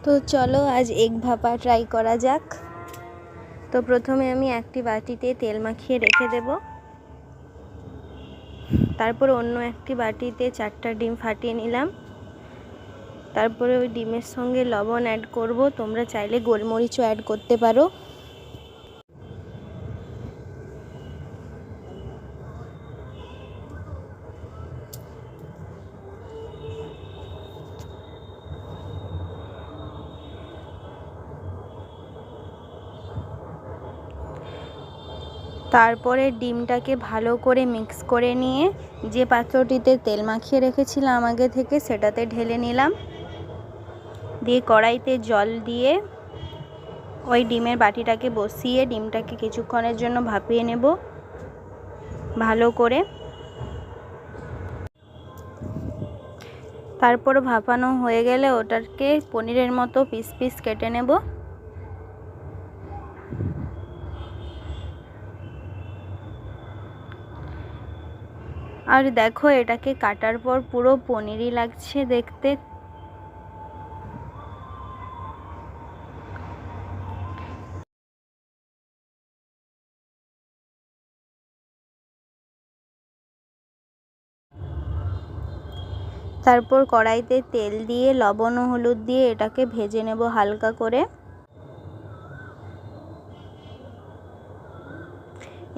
তো চলো आज এগ ভাপা ট্রাই করা যাক। তো প্রথমে আমি একটি বাটিতে তেল মাখিয়ে রেখে দেব, তারপর অন্য একটি বাটিতে 4টা ডিম ফাটিয়ে নিলাম। তারপরে ওই ডিমের সঙ্গে লবণ অ্যাড করব, তোমরা চাইলে গোলমরিচও অ্যাড করতে পারো। তারপরে ডিমটাকে ভালো করে মিক্স করে নিয়ে যে পাত্রটিতে তেল মাখিয়ে রেখেছিলাম আগে থেকে সেটাতে ঢেলে নিলাম। দিয়ে কড়াইতে জল দিয়ে ওই ডিমের বাটিটাকে বসিয়ে ডিমটাকে কিছুক্ষণের জন্য ভাপিয়ে নেব ভালো করে। তারপর ভাপানো হয়ে গেলে ওটাকে পনিরের মতো পিস পিস কেটে নেব। আর দেখো এটাকে কাটার পর পুরো পনিরই লাগছে দেখতে। তারপর কড়াইতে তেল দিয়ে লবণ ও হলুদ দিয়ে এটাকে ভেজে নেব হালকা করে।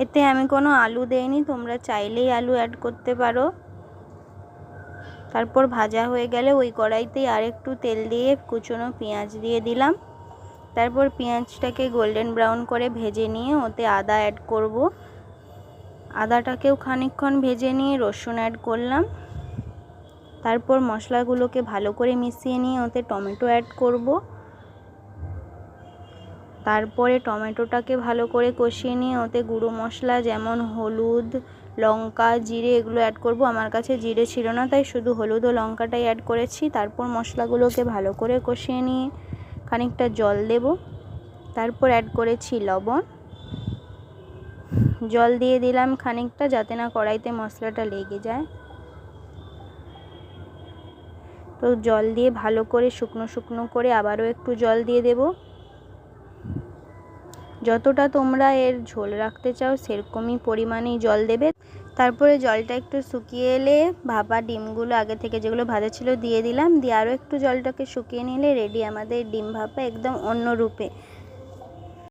এতে আমি কোনো আলু দেইনি, তোমরা চাইলেই আলু অ্যাড করতে পারো। তারপর ভাজা হয়ে গেলে ওই কড়াইতেই আরেকটু তেল দিয়ে কুচনো পেঁয়াজ দিয়ে দিলাম। তারপর পেঁয়াজটাকে গোল্ডেন ব্রাউন করে ভেজে নিয়ে ওতে আদা অ্যাড করব। আদাটাকেও খানিকক্ষণ ভেজে নিয়ে রসুন অ্যাড করলাম। তারপর মশলাগুলোকে ভালো করে মিশিয়ে নিয়ে ওতে টমেটো অ্যাড করব। তারপরে টমেটোটাকে ভালো করে কষিয়ে নিয়ে ওতে গুঁড়ো মশলা যেমন হলুদ, লঙ্কা, জিরে এগুলো অ্যাড করব। আমার কাছে জিরে ছিল না তাই শুধু হলুদ ও লঙ্কাটাই অ্যাড করেছি। তারপর মশলাগুলোকে ভালো করে কষিয়ে নিয়ে খানিকটা জল দেব। তারপর অ্যাড করেছি লবণ, জল দিয়ে দিলাম খানিকটা যাতে না কড়াইতে মশলাটা লেগে যায়। তো জল দিয়ে ভালো করে শুকনো শুকনো করে আবারও একটু জল দিয়ে দেব। যতটা তোমরা এর ঝোল রাখতে চাও সেরকমই পরিমাণেই জল দেবে। তারপরে জলটা একটু শুকিয়ে এলে ভাপা ডিমগুলো আগে থেকে যেগুলো ভাজা ছিল দিয়ে দিলাম। দিয়ে আরও একটু জলটাকে শুকিয়ে নিলে রেডি আমাদের ডিম ভাপা একদম অন্য রূপে।